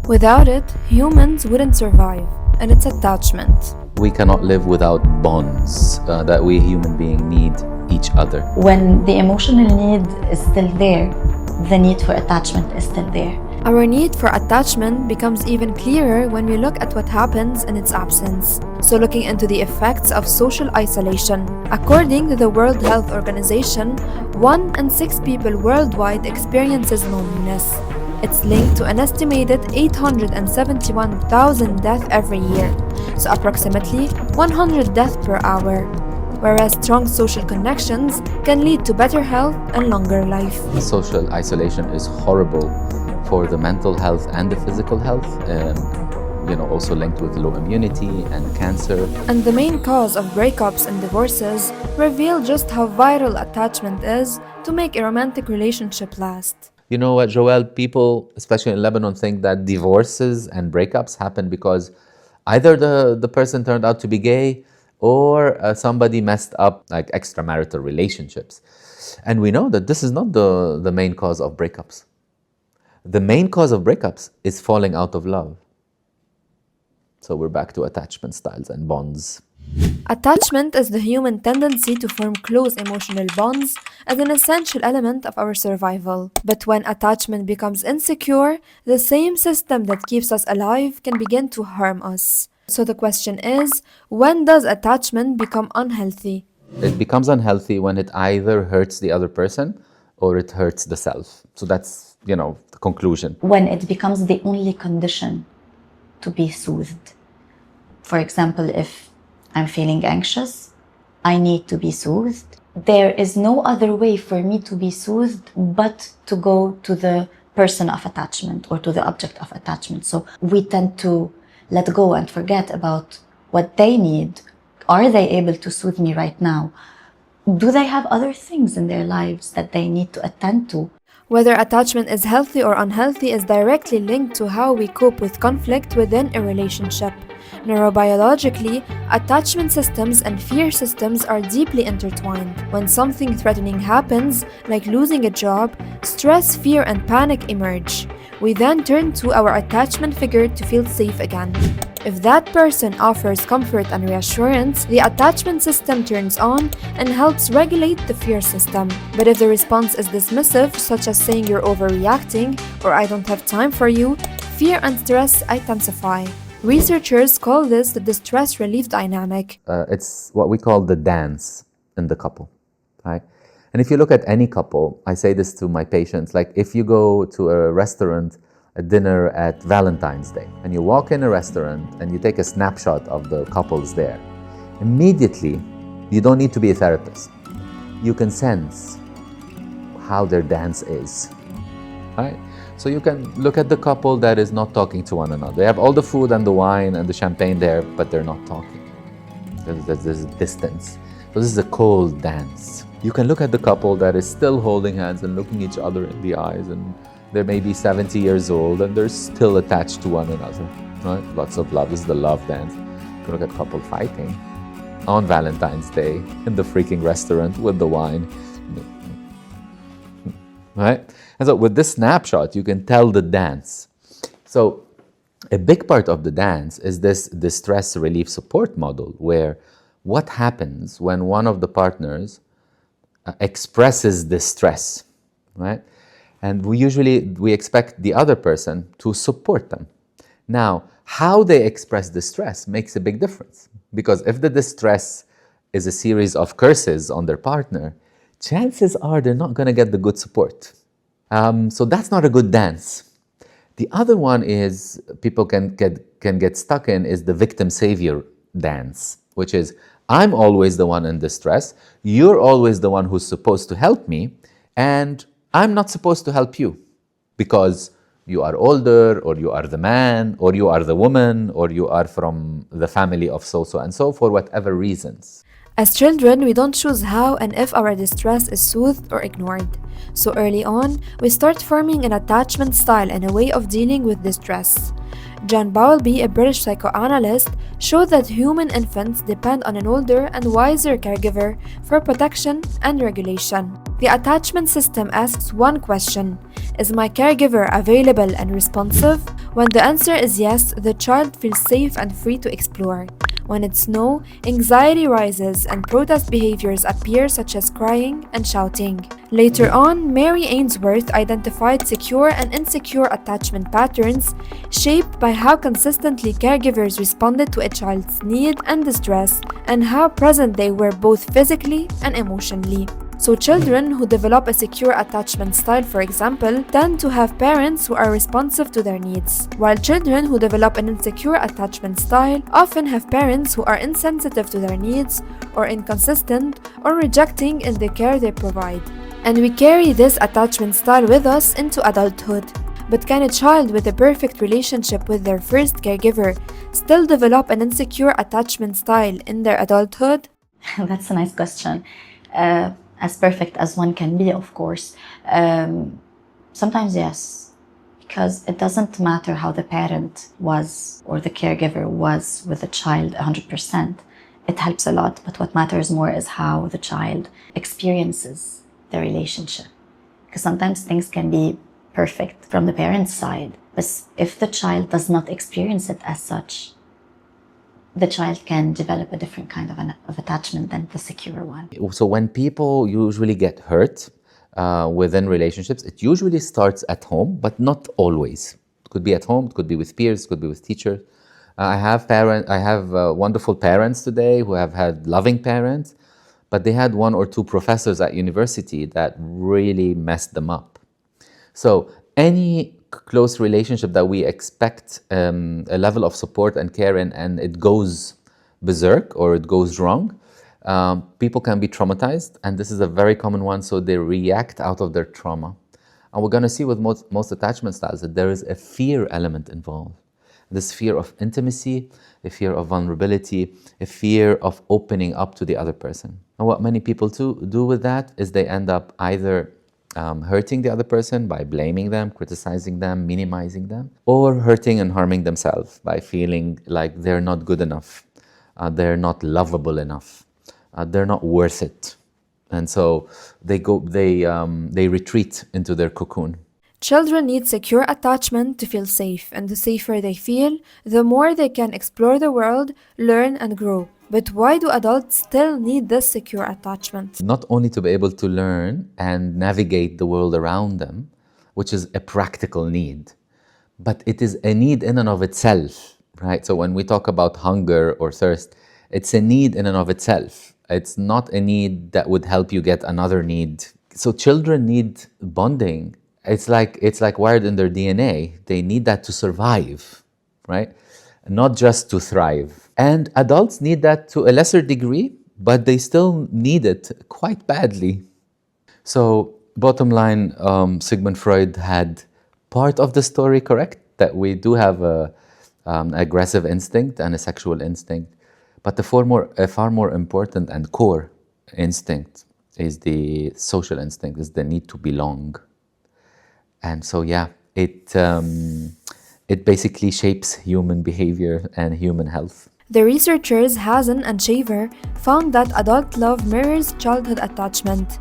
Without it, humans wouldn't survive, and it's attachment. We cannot live without bonds, that we human beings need each other. When the emotional need is still there, the need for attachment is still there. Our need for attachment becomes even clearer when we look at what happens in its absence. So looking into the effects of social isolation. According to the World Health Organization, 1 in 6 people worldwide experiences loneliness. It's linked to an estimated 871,000 deaths every year, so approximately 100 deaths per hour. Whereas strong social connections can lead to better health and longer life. Social isolation is horrible for the mental health and the physical health, also linked with low immunity and cancer. And the main cause of breakups and divorces reveal just how vital attachment is to make a romantic relationship last. You know what, Joel, people, especially in Lebanon, think that divorces and breakups happen because either the person turned out to be gay or somebody messed up like extramarital relationships. And we know that this is not the main cause of breakups. The main cause of breakups is falling out of love. So we're back to attachment styles and bonds. Attachment is the human tendency to form close emotional bonds as an essential element of our survival. But when attachment becomes insecure, the same system that keeps us alive can begin to harm us. So the question is, when does attachment become unhealthy? It becomes unhealthy when it either hurts the other person or it hurts the self. So that's, the conclusion. When it becomes the only condition to be soothed. For example, if I'm feeling anxious, I need to be soothed. There is no other way for me to be soothed but to go to the person of attachment or to the object of attachment. So we tend to let go and forget about what they need. Are they able to soothe me right now? Do they have other things in their lives that they need to attend to? Whether attachment is healthy or unhealthy is directly linked to how we cope with conflict within a relationship. Neurobiologically, attachment systems and fear systems are deeply intertwined. When something threatening happens, like losing a job, stress, fear, and panic emerge. We then turn to our attachment figure to feel safe again. If that person offers comfort and reassurance, the attachment system turns on and helps regulate the fear system. But if the response is dismissive, such as saying you're overreacting or I don't have time for you, fear and stress intensify. Researchers call this the distress relief dynamic. It's what we call the dance in the couple, right? And if you look at any couple, I say this to my patients, like if you go to a restaurant, a dinner at Valentine's Day, and you walk in a restaurant and you take a snapshot of the couples there, immediately, you don't need to be a therapist. You can sense how their dance is, right? So you can look at the couple that is not talking to one another. They have all the food and the wine and the champagne there, but they're not talking. There's a distance. So this is a cold dance. You can look at the couple that is still holding hands and looking each other in the eyes, and they may be 70 years old and they're still attached to one another, right? Lots of love. This is the love dance. You can look at couple fighting on Valentine's Day in the freaking restaurant with the wine, right? And so with this snapshot, you can tell the dance. So a big part of the dance is this distress relief support model, where what happens when one of the partners expresses distress, right? And we expect the other person to support them. Now, how they express distress makes a big difference, because if the distress is a series of curses on their partner, chances are they're not going to get the good support. So that's not a good dance. The other one is people can get stuck in is the victim-savior dance, which is I'm always the one in distress, you're always the one who's supposed to help me, and I'm not supposed to help you because you are older, or you are the man, or you are the woman, or you are from the family of so and so, for whatever reasons. As children, we don't choose how and if our distress is soothed or ignored. So early on, we start forming an attachment style and a way of dealing with distress. John Bowlby, a British psychoanalyst, showed that human infants depend on an older and wiser caregiver for protection and regulation. The attachment system asks one question: is my caregiver available and responsive? When the answer is yes, the child feels safe and free to explore. When it's no, anxiety rises and protest behaviors appear, such as crying and shouting. Later on, Mary Ainsworth identified secure and insecure attachment patterns shaped by how consistently caregivers responded to a child's need and distress, and how present they were both physically and emotionally. So children who develop a secure attachment style, for example, tend to have parents who are responsive to their needs, while children who develop an insecure attachment style often have parents who are insensitive to their needs or inconsistent or rejecting in the care they provide. And we carry this attachment style with us into adulthood. But can a child with a perfect relationship with their first caregiver still develop an insecure attachment style in their adulthood? That's a nice question. As perfect as one can be, of course. Sometimes yes, because it doesn't matter how the parent was or the caregiver was with the child 100%. It helps a lot, but what matters more is how the child experiences the relationship. Because sometimes things can be perfect from the parent's side, but if the child does not experience it as such, the child can develop a different kind of attachment than the secure one. So when people usually get hurt within relationships, it usually starts at home, but not always. It could be at home, it could be with peers, it could be with teachers. I have wonderful parents today who have had loving parents, but they had one or two professors at university that really messed them up. So any close relationship that we expect a level of support and care in, and it goes berserk or it goes wrong, people can be traumatized, and this is a very common one, so they react out of their trauma. And we're going to see with most attachment styles that there is a fear element involved. This fear of intimacy, a fear of vulnerability, a fear of opening up to the other person. And what many people do with that is they end up either hurting the other person by blaming them, criticizing them, minimizing them, or hurting and harming themselves by feeling like they're not good enough, they're not lovable enough, they're not worth it. And so they retreat into their cocoon. Children need secure attachment to feel safe, and the safer they feel, the more they can explore the world, learn and grow. But why do adults still need this secure attachment? Not only to be able to learn and navigate the world around them, which is a practical need, but it is a need in and of itself, right? So when we talk about hunger or thirst, it's a need in and of itself. It's not a need that would help you get another need. So children need bonding. It's like wired in their DNA. They need that to survive, right? Not just to thrive. And adults need that to a lesser degree, but they still need it quite badly. So bottom line, Sigmund Freud had part of the story correct, that we do have an aggressive instinct and a sexual instinct, but a far more important and core instinct is the social instinct, is the need to belong. And so, yeah, it basically shapes human behavior and human health. The researchers Hazen and Shaver found that adult love mirrors childhood attachment.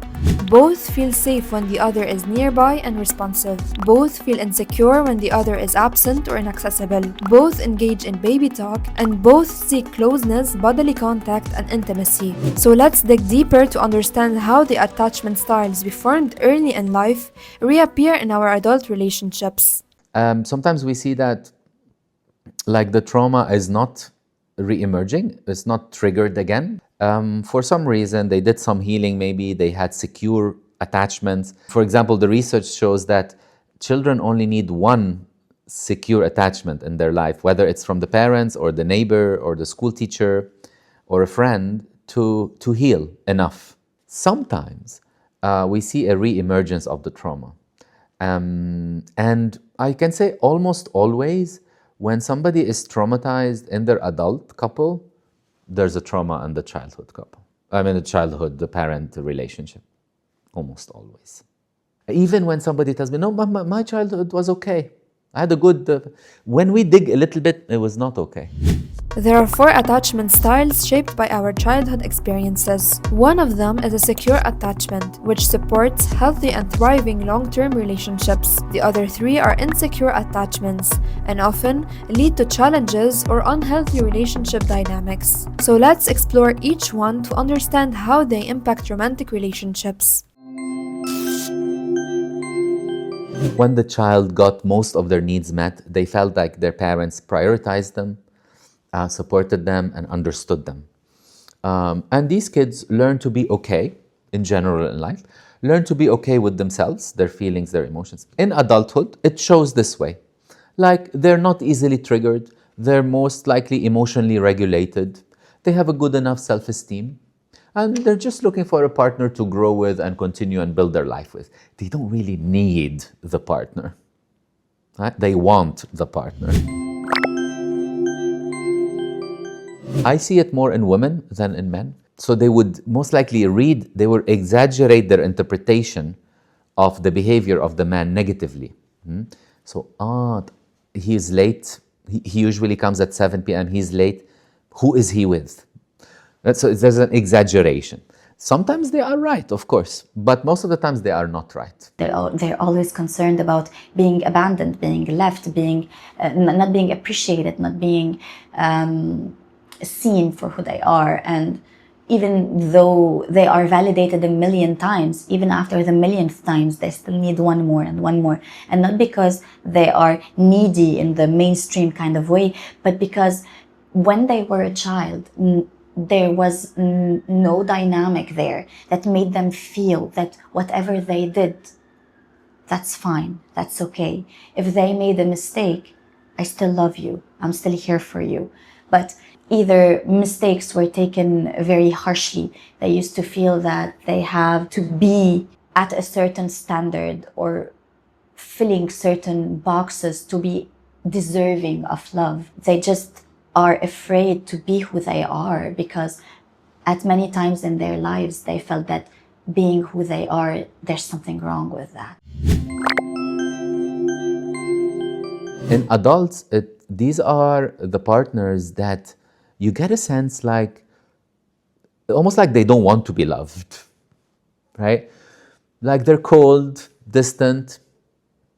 Both feel safe when the other is nearby and responsive. Both feel insecure when the other is absent or inaccessible. Both engage in baby talk, and both seek closeness, bodily contact, and intimacy. So let's dig deeper to understand how the attachment styles we formed early in life reappear in our adult relationships. Sometimes we see that like the trauma is not re-emerging, it's not triggered again. For some reason, they did some healing, maybe they had secure attachments. For example, the research shows that children only need one secure attachment in their life, whether it's from the parents or the neighbor or the school teacher or a friend, to heal enough. Sometimes we see a re-emergence of the trauma. And I can say almost always, when somebody is traumatized in their adult couple, there's a trauma in the childhood couple. The parent relationship, almost always. Even when somebody tells me, no, my childhood was okay. I had a good... when we dig a little bit, it was not okay. There are 4 attachment styles shaped by our childhood experiences. One of them is a secure attachment, which supports healthy and thriving long-term relationships. The other 3 are insecure attachments and often lead to challenges or unhealthy relationship dynamics. So let's explore each one to understand how they impact romantic relationships. When the child got most of their needs met, they felt like their parents prioritized them, supported them, and understood them. And these kids learn to be okay in general in life, learn to be okay with themselves, their feelings, their emotions. In adulthood, it shows this way. Like, they're not easily triggered, they're most likely emotionally regulated, they have a good enough self-esteem, and they're just looking for a partner to grow with and continue and build their life with. They don't really need the partner. Right? They want the partner. I see it more in women than in men. So they would most likely they would exaggerate their interpretation of the behavior of the man negatively. So, he is late. He usually comes at 7 p.m. He's late. Who is he with? So there's an exaggeration. Sometimes they are right, of course, but most of the times they are not right. They're always concerned about being abandoned, being left, being not being appreciated, not being seen for who they are. And even though they are validated a million times, even after the millionth times, they still need one more and one more. And not because they are needy in the mainstream kind of way, but because when they were a child, there was no dynamic there that made them feel that whatever they did, that's fine, that's okay. If they made a mistake, I still love you, I'm still here for you. But either mistakes were taken very harshly. They used to feel that they have to be at a certain standard or filling certain boxes to be deserving of love. They just are afraid to be who they are because at many times in their lives they felt that being who they are, there's something wrong with that. In adults, these are the partners that you get a sense like, almost like they don't want to be loved, right? Like they're cold, distant.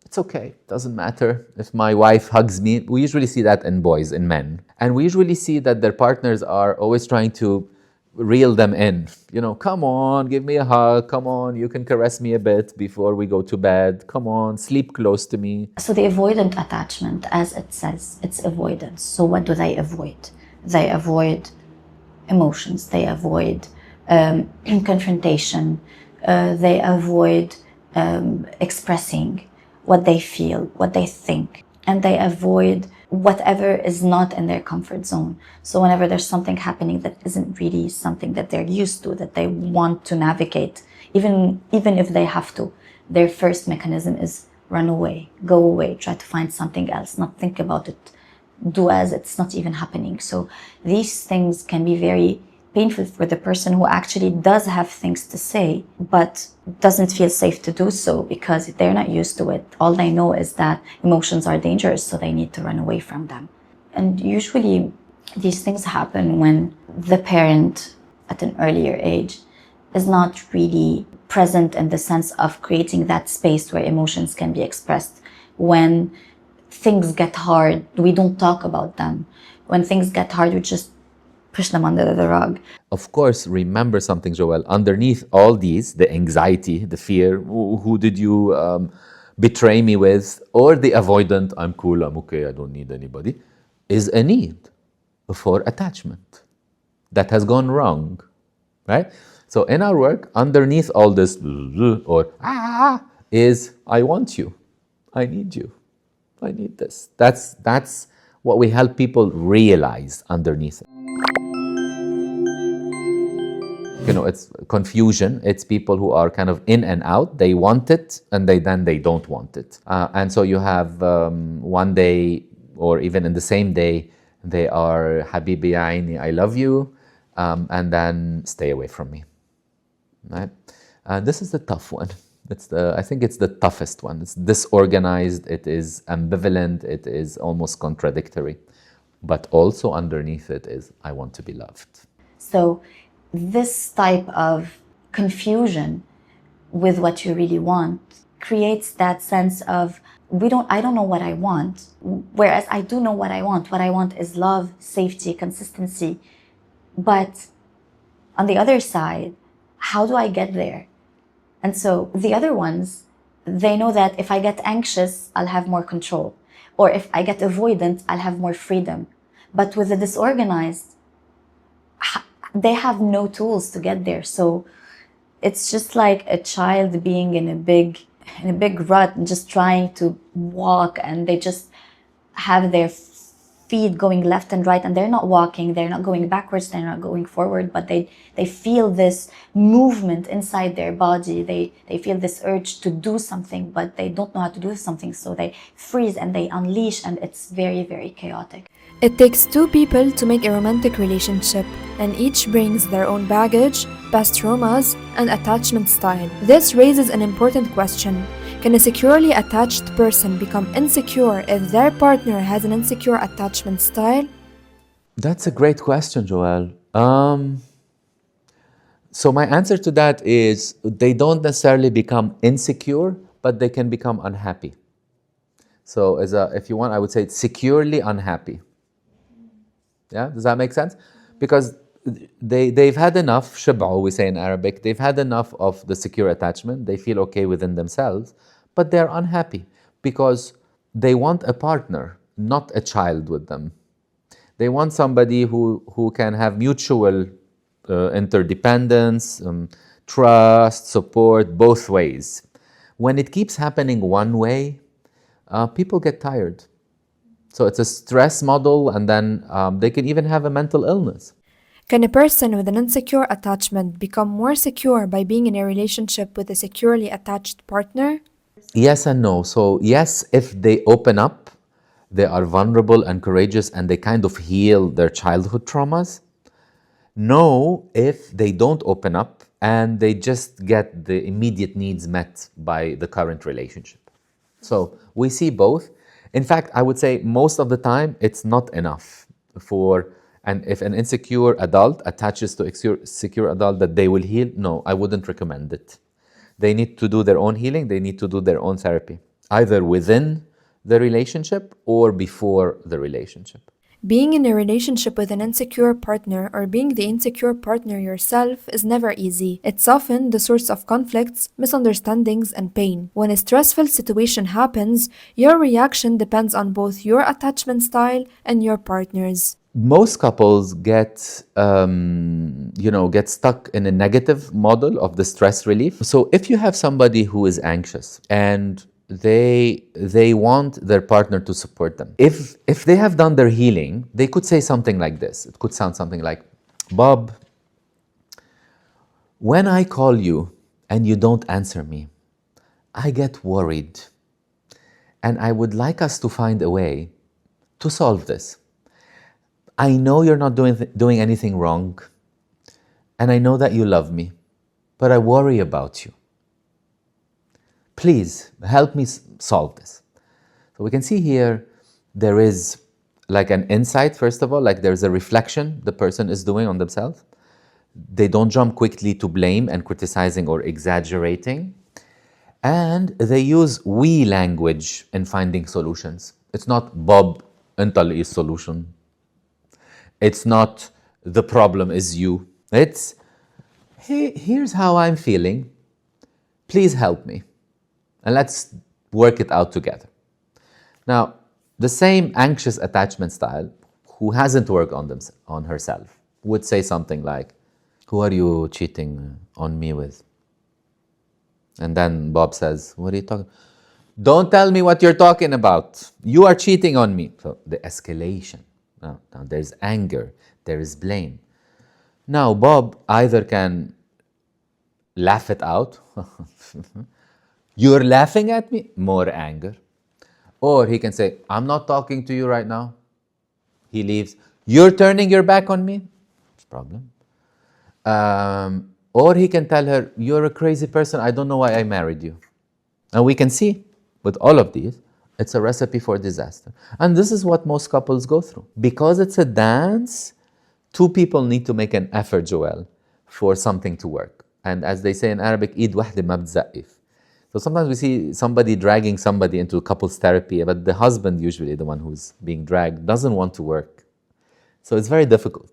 It's okay, doesn't matter if my wife hugs me. We usually see that in boys, in men. And we usually see that their partners are always trying to reel them in. You know, come on, give me a hug. Come on, you can caress me a bit before we go to bed. Come on, sleep close to me. So the avoidant attachment, as it says, it's avoidance. So what do they avoid? They avoid emotions. They avoid confrontation. They avoid expressing what they feel, what they think. And they avoid whatever is not in their comfort zone. So whenever there's something happening that isn't really something that they're used to, that they want to navigate, even if they have to, their first mechanism is run away, go away, try to find something else, not think about it, do as it's not even happening. So these things can be very painful for the person who actually does have things to say, but doesn't feel safe to do so because they're not used to it. All they know is that emotions are dangerous, so they need to run away from them. And usually these things happen when the parent at an earlier age is not really present in the sense of creating that space where emotions can be expressed. When things get hard, we don't talk about them. When things get hard, we just push them under the rug. Of course, remember something, Joelle. Underneath all these, the anxiety, the fear, who did you betray me with, or the avoidant, I'm cool, I'm okay, I don't need anybody, is a need for attachment that has gone wrong, right? So in our work, underneath all this, or is I want you, I need you, I need this. That's what we help people realize underneath it. You know, it's confusion. It's people who are kind of in and out. They want it, and then they don't want it. And so you have one day, or even in the same day, they are Habibi ya aini, I love you, and then stay away from me. Right? This is the tough one. I think it's the toughest one. It's disorganized. It is ambivalent. It is almost contradictory. but also underneath it is, I want to be loved. So this type of confusion with what you really want creates that sense of I don't know what I want, whereas I do know what I want. What I want is love, safety, consistency. But on the other side, how do I get there? And so the other ones, they know that if I get anxious, I'll have more control. Or if I get avoidant, I'll have more freedom. But with the disorganized, they have no tools to get there. So it's just like a child being in a big rut and just trying to walk, and they just have their feet going left and right, and they're not walking, they're not going backwards, they're not going forward, but they feel this movement inside their body. They feel this urge to do something, but they don't know how to do something, so they freeze and they unleash, and it's very, very chaotic. It takes two people to make a romantic relationship, and each brings their own baggage, past traumas, and attachment style. This raises an important question. Can a securely attached person become insecure if their partner has an insecure attachment style? That's a great question, Joelle. So my answer to that is they don't necessarily become insecure, but they can become unhappy. So if you want, I would say it's securely unhappy. Yeah, does that make sense? Because they've had enough, shib'u, we say in Arabic, they've had enough of the secure attachment, they feel okay within themselves, but they're unhappy because they want a partner, not a child with them. They want somebody who can have mutual interdependence, trust, support, both ways. When it keeps happening one way, people get tired. So it's a stress model, and then they can even have a mental illness. Can a person with an insecure attachment become more secure by being in a relationship with a securely attached partner? Yes and no. So yes, if they open up, they are vulnerable and courageous, and they kind of heal their childhood traumas. No, if they don't open up and they just get the immediate needs met by the current relationship. So we see both. In fact, I would say most of the time it's not enough if an insecure adult attaches to a secure adult that they will heal. No, I wouldn't recommend it. They need to do their own healing. They need to do their own therapy, either within the relationship or before the relationship. Being in a relationship with an insecure partner or being the insecure partner yourself is never easy. It's often the source of conflicts, misunderstandings, and pain. When a stressful situation happens, your reaction depends on both your attachment style and your partner's. Most couples get stuck in a negative model of the stress relief. So if you have somebody who is anxious and they want their partner to support them, if they have done their healing, they could say something like this. It could sound something like, Bob, when I call you and you don't answer me, I get worried, and I would like us to find a way to solve this. I know you're not doing anything wrong, and I know that you love me, but I worry about you. Please help me solve this. So we can see here there is like an insight, first of all, like there's a reflection the person is doing on themselves. They don't jump quickly to blame and criticizing or exaggerating. And they use we language in finding solutions. It's not Bob, انت is solution. It's not the problem is you. It's, hey, here's how I'm feeling. Please help me. And let's work it out together. Now, the same anxious attachment style, who hasn't worked on herself, would say something like, who are you cheating on me with? And then Bob says, what are you talking about? Don't tell me what you're talking about. You are cheating on me. So the escalation. Now there's anger, there is blame. Now Bob either can laugh it out. You're laughing at me? More anger. Or he can say, I'm not talking to you right now. He leaves. You're turning your back on me? It's a problem. Or he can tell her, you're a crazy person. I don't know why I married you. And we can see with all of these, It's a recipe for disaster. And this is what most couples go through. Because it's a dance, two people need to make an effort, Joel, for something to work. And as they say in Arabic, إيد واحدة ما بتزقف. So sometimes we see somebody dragging somebody into couples therapy, but the husband, usually the one who's being dragged, doesn't want to work. So it's very difficult.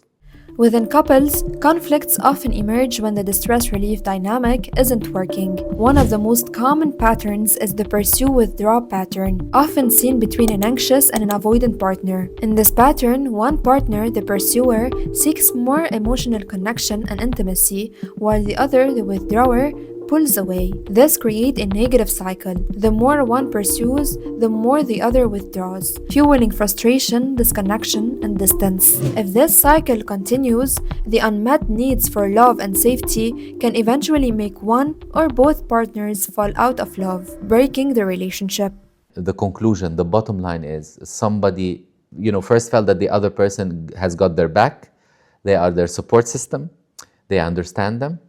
Within couples, conflicts often emerge when the distress relief dynamic isn't working. One of the most common patterns is the pursue-withdraw pattern, often seen between an anxious and an avoidant partner. In this pattern, one partner, the pursuer, seeks more emotional connection and intimacy, while the other, the withdrawer, pulls away. This creates a negative cycle. The more one pursues, the more the other withdraws, fueling frustration, disconnection, and distance. If this cycle continues, the unmet needs for love and safety can eventually make one or both partners fall out of love, breaking the relationship. The conclusion, the bottom line is somebody, first felt that the other person has got their back. They are their support system. They understand them.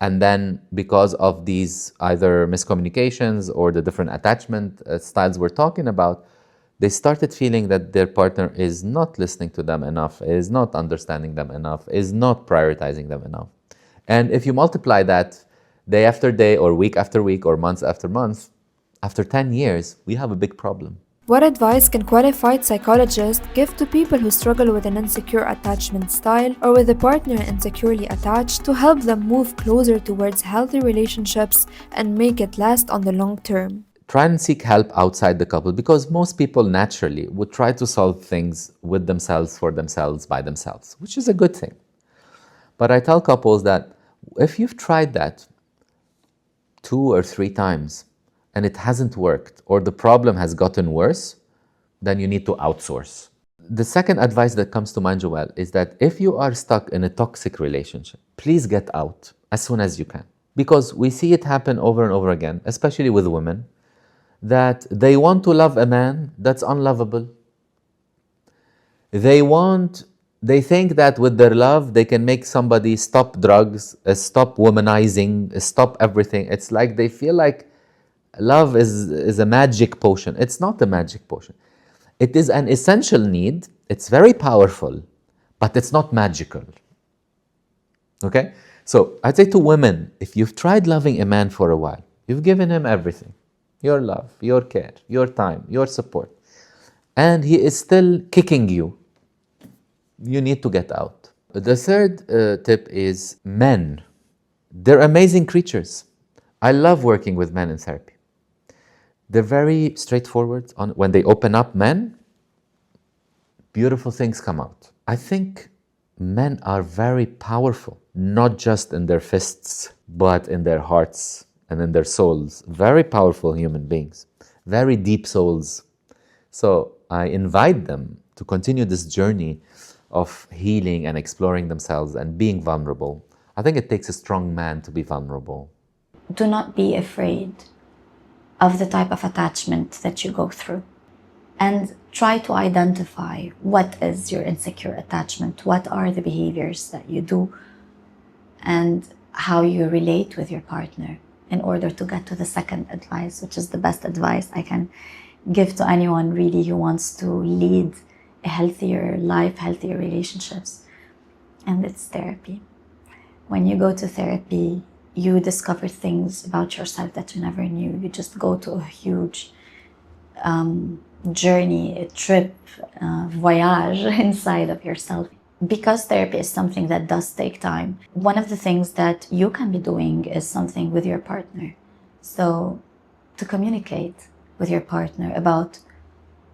And then because of these either miscommunications or the different attachment styles we're talking about, they started feeling that their partner is not listening to them enough, is not understanding them enough, is not prioritizing them enough. And if you multiply that day after day or week after week or month after month, after 10 years, we have a big problem. What advice can qualified psychologists give to people who struggle with an insecure attachment style or with a partner insecurely attached to help them move closer towards healthy relationships and make it last on the long term? Try and seek help outside the couple, because most people naturally would try to solve things with themselves, for themselves, by themselves, which is a good thing. But I tell couples that if you've tried that 2 or 3 times, and it hasn't worked, or the problem has gotten worse, then you need to outsource. The second advice that comes to mind, Joel, is that if you are stuck in a toxic relationship, please get out as soon as you can. Because we see it happen over and over again, especially with women, that they want to love a man that's unlovable. They think that with their love, they can make somebody stop drugs, stop womanizing, stop everything. It's like they feel like love is a magic potion. It's not a magic potion. It is an essential need. It's very powerful, but it's not magical. Okay? So I'd say to women, if you've tried loving a man for a while, you've given him everything, your love, your care, your time, your support, and he is still kicking you, you need to get out. The third tip is men. They're amazing creatures. I love working with men in therapy. They're very straightforward. When they open up, men, beautiful things come out. I think men are very powerful, not just in their fists, but in their hearts and in their souls. Very powerful human beings, very deep souls. So I invite them to continue this journey of healing and exploring themselves and being vulnerable. I think it takes a strong man to be vulnerable. Do not be afraid of the type of attachment that you go through, and try to identify what is your insecure attachment, what are the behaviors that you do, and how you relate with your partner, in order to get to the second advice, which is the best advice I can give to anyone really who wants to lead a healthier life, healthier relationships, and it's therapy. When you go to therapy, you discover things about yourself that you never knew. You just go to a huge journey, a trip, voyage inside of yourself. Because therapy is something that does take time, one of the things that you can be doing is something with your partner. So to communicate with your partner about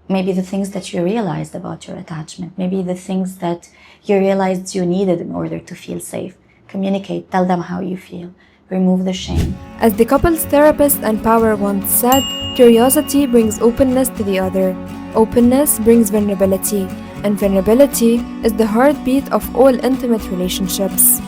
maybe the things that you realized about your attachment, maybe the things that you realized you needed in order to feel safe. Communicate, tell them how you feel, remove the shame. As the couples therapist and Power once said, curiosity brings openness to the other. Openness brings vulnerability, and vulnerability is the heartbeat of all intimate relationships.